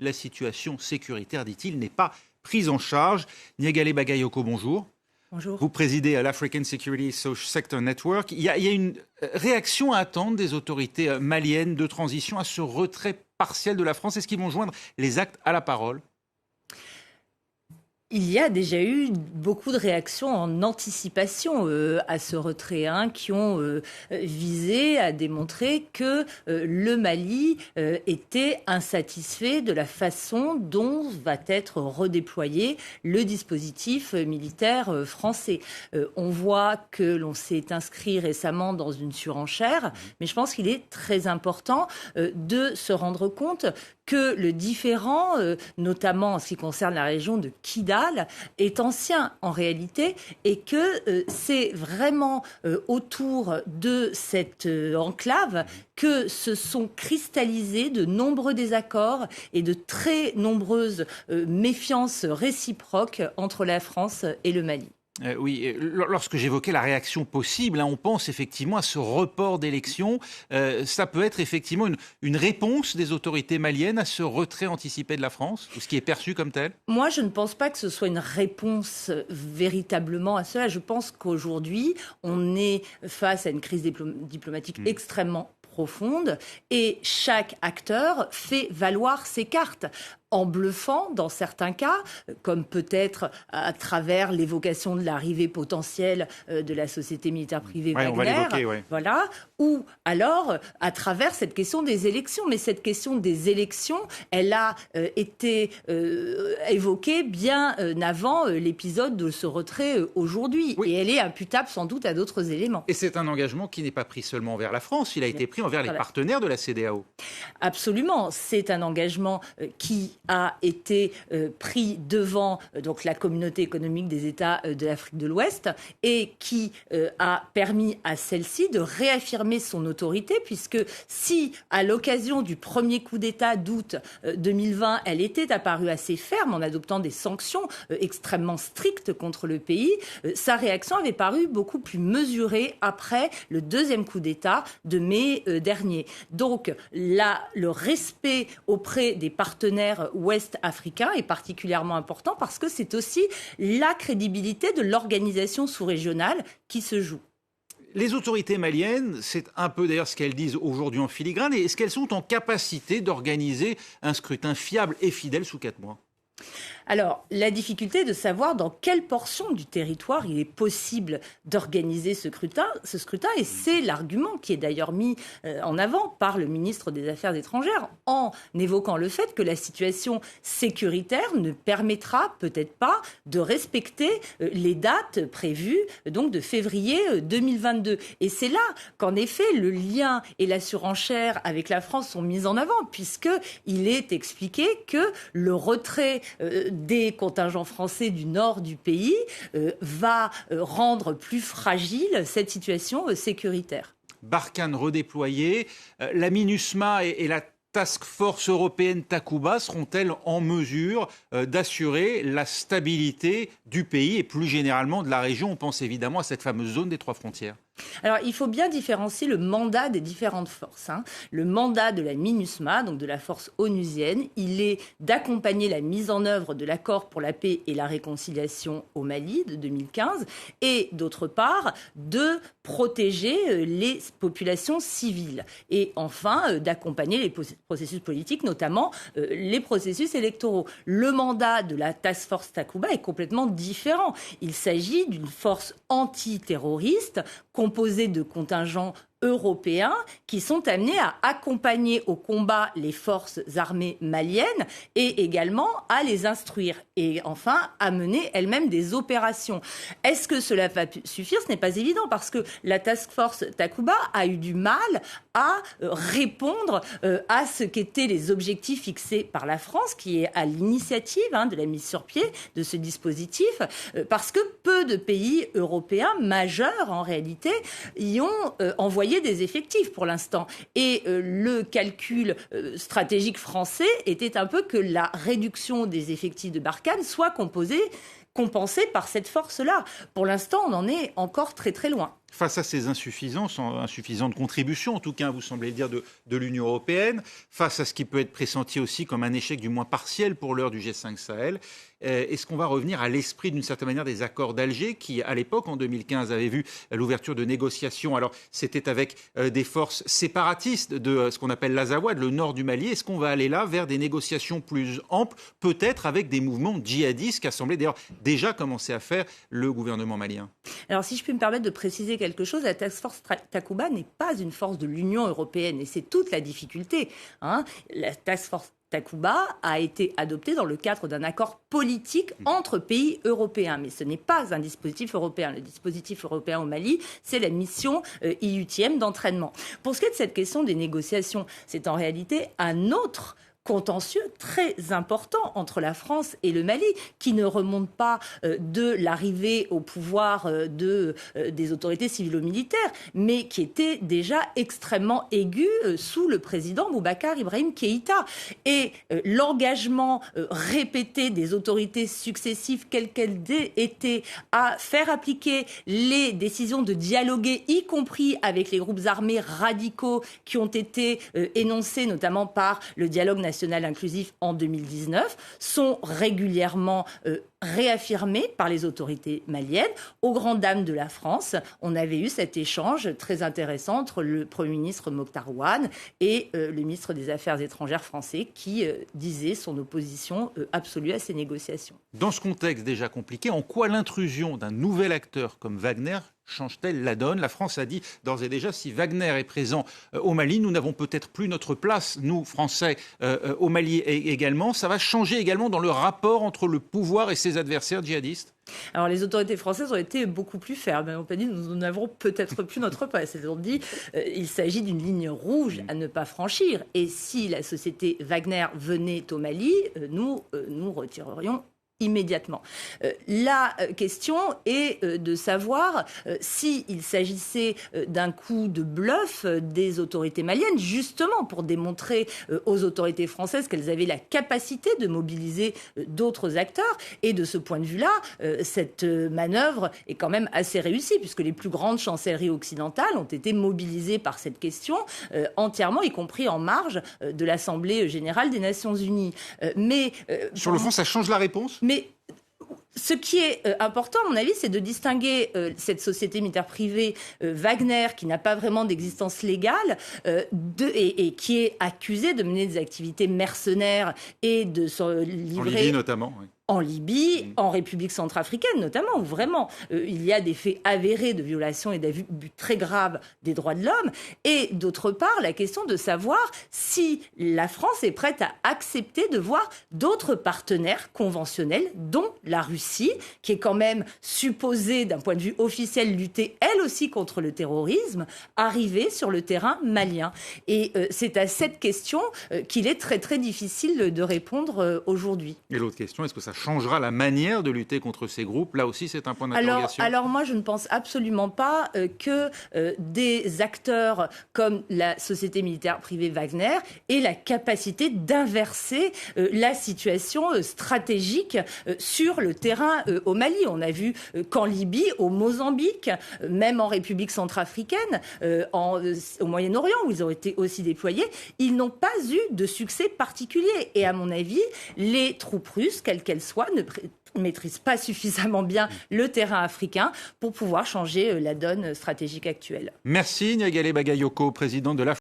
la situation sécuritaire, dit-il, n'est pas prise en charge. Niagale Bagayoko, bonjour. Bonjour. Vous présidez à l'African Security Sector Network. Il y a une réaction à attendre des autorités maliennes de transition à ce retrait partiel de la France. Est-ce qu'ils vont joindre les actes à la parole ? Il y a déjà eu beaucoup de réactions en anticipation à ce retrait, qui ont visé à démontrer que le Mali était insatisfait de la façon dont va être redéployé le dispositif militaire français. On voit que l'on s'est inscrit récemment dans une surenchère, mais je pense qu'il est très important de se rendre compte que le différend, notamment en ce qui concerne la région de Kidal, est ancien en réalité et que c'est vraiment autour de cette enclave que se sont cristallisés de nombreux désaccords et de très nombreuses méfiances réciproques entre la France et le Mali. Oui, lorsque j'évoquais la réaction possible, on pense effectivement à ce report d'élections. Ça peut être effectivement une réponse des autorités maliennes à ce retrait anticipé de la France, ou ce qui est perçu comme tel ? Moi, je ne pense pas que ce soit une réponse véritablement à cela. Je pense qu'aujourd'hui, on est face à une crise diplomatique extrêmement profonde et chaque acteur fait valoir ses cartes en bluffant dans certains cas, comme peut-être à travers l'évocation de l'arrivée potentielle de la société militaire privée Wagner, voilà, ou alors à travers cette question des élections. Mais cette question des élections, elle a été évoquée bien avant l'épisode de ce retrait aujourd'hui. Oui. Et elle est imputable sans doute à d'autres éléments. Et c'est un engagement qui n'est pas pris seulement envers la France, il a été pris envers les partenaires de la CEDEAO. Absolument, c'est un engagement qui a été pris devant donc la communauté économique des États de l'Afrique de l'Ouest et qui a permis à celle-ci de réaffirmer son autorité, puisque si à l'occasion du premier coup d'État d'août 2020, elle était apparue assez ferme en adoptant des sanctions extrêmement strictes contre le pays, sa réaction avait paru beaucoup plus mesurée après le deuxième coup d'État de mai dernier. Donc là, le respect auprès des partenaires ouest-africains est particulièrement important parce que c'est aussi la crédibilité de l'organisation sous-régionale qui se joue. Les autorités maliennes, c'est un peu d'ailleurs ce qu'elles disent aujourd'hui en filigrane, et est-ce qu'elles sont en capacité d'organiser un scrutin fiable et fidèle sous 4 mois ? Alors, la difficulté est de savoir dans quelle portion du territoire il est possible d'organiser ce scrutin, et c'est l'argument qui est d'ailleurs mis en avant par le ministre des Affaires étrangères en évoquant le fait que la situation sécuritaire ne permettra peut-être pas de respecter les dates prévues donc de février 2022. Et c'est là qu'en effet le lien et la surenchère avec la France sont mis en avant, puisqu'il est expliqué que le retrait des contingents français du nord du pays va rendre plus fragile cette situation sécuritaire. Barkhane redéployée, la MINUSMA et la Task Force européenne Takuba seront-elles en mesure d'assurer la stabilité du pays et plus généralement de la région ? On pense évidemment à cette fameuse zone des 3 frontières. Alors, il faut bien différencier le mandat des différentes forces. Le mandat de la MINUSMA, donc de la force onusienne, il est d'accompagner la mise en œuvre de l'accord pour la paix et la réconciliation au Mali de 2015 et, d'autre part, de protéger les populations civiles et, enfin, d'accompagner les processus politiques, notamment les processus électoraux. Le mandat de la Task Force Takuba est complètement différent. Il s'agit d'une force antiterroriste composée de contingents européens qui sont amenés à accompagner au combat les forces armées maliennes et également à les instruire et enfin à mener elles-mêmes des opérations. Est-ce que cela va suffire ? Ce n'est pas évident parce que la Task Force Takuba a eu du mal à répondre à ce qu'étaient les objectifs fixés par la France, qui est à l'initiative de la mise sur pied de ce dispositif, parce que peu de pays européens majeurs en réalité y ont envoyé des effectifs pour l'instant. Et le calcul stratégique français était un peu que la réduction des effectifs de Barkhane soit compensée par cette force-là. Pour l'instant, on en est encore très très loin. Face à ces insuffisantes contributions, en tout cas, vous semblez dire, de l'Union européenne, face à ce qui peut être pressenti aussi comme un échec du moins partiel pour l'heure du G5 Sahel, est-ce qu'on va revenir à l'esprit d'une certaine manière des accords d'Alger qui, à l'époque, en 2015, avaient vu l'ouverture de négociations? Alors, c'était avec des forces séparatistes de ce qu'on appelle l'Azawad, le nord du Mali. Est-ce qu'on va aller là vers des négociations plus amples, peut-être avec des mouvements djihadistes qu'a semblé d'ailleurs déjà commencer à faire le gouvernement malien? Alors, si je puis me permettre de préciser quelque chose, la Task Force Takuba n'est pas une force de l'Union européenne et c'est toute la difficulté. La Task Force Takuba a été adoptée dans le cadre d'un accord politique entre pays européens. Mais ce n'est pas un dispositif européen. Le dispositif européen au Mali, c'est la mission IUTM d'entraînement. Pour ce qui est de cette question des négociations, c'est en réalité un autre contentieux très important entre la France et le Mali, qui ne remonte pas de l'arrivée au pouvoir des autorités civilo-militaires, mais qui était déjà extrêmement aigu sous le président Boubacar Ibrahim Keïta. Et l'engagement répété des autorités successives, quelles qu'elles étaient, à faire appliquer les décisions de dialoguer, y compris avec les groupes armés radicaux qui ont été énoncés, notamment par le dialogue national inclusif en 2019, sont régulièrement réaffirmés par les autorités maliennes. Aux grandes dames de la France, on avait eu cet échange très intéressant entre le Premier ministre Mokhtar Ouane et le ministre des Affaires étrangères français qui disait son opposition absolue à ces négociations. Dans ce contexte déjà compliqué, en quoi l'intrusion d'un nouvel acteur comme Wagner change-t-elle la donne? La France a dit d'ores et déjà, si Wagner est présent au Mali, nous n'avons peut-être plus notre place, nous, Français, au Mali également. Ça va changer également dans le rapport entre le pouvoir et ses adversaires djihadistes? Alors, les autorités françaises ont été beaucoup plus fermes. Elles ont pas dit nous n'avons peut-être plus notre place. Elles ont dit il s'agit d'une ligne rouge à ne pas franchir. Et si la société Wagner venait au Mali, nous retirerions immédiatement. La question est de savoir s'il s'agissait d'un coup de bluff des autorités maliennes, justement pour démontrer aux autorités françaises qu'elles avaient la capacité de mobiliser d'autres acteurs. Et de ce point de vue-là, cette manœuvre est quand même assez réussie, puisque les plus grandes chancelleries occidentales ont été mobilisées par cette question entièrement, y compris en marge de l'Assemblée générale des Nations Unies. Sur le fond, ça change la réponse ? Mais ce qui est important, à mon avis, c'est de distinguer cette société militaire privée Wagner, qui n'a pas vraiment d'existence légale, et qui est accusée de mener des activités mercenaires et de se livrer... En Libye notamment, oui. En Libye, en République centrafricaine notamment, où vraiment il y a des faits avérés de violation et d'abus très graves des droits de l'homme. Et d'autre part, la question de savoir si la France est prête à accepter de voir d'autres partenaires conventionnels, dont la Russie, qui est quand même supposée, d'un point de vue officiel, lutter elle aussi contre le terrorisme, arriver sur le terrain malien. Et c'est à cette question qu'il est très très difficile de répondre aujourd'hui. Et l'autre question, est-ce que ça changera la manière de lutter contre ces groupes? Là aussi, c'est un point d'interrogation. Alors moi, je ne pense absolument pas que des acteurs comme la société militaire privée Wagner aient la capacité d'inverser la situation stratégique sur le terrain au Mali. On a vu qu'en Libye, au Mozambique, même en République centrafricaine, au Moyen-Orient, où ils ont été aussi déployés, ils n'ont pas eu de succès particulier. Et à mon avis, les troupes russes, quelles qu'elles soient, ne maîtrisent pas suffisamment bien le terrain africain pour pouvoir changer la donne stratégique actuelle. Merci Niagalé Bagayoko, président de la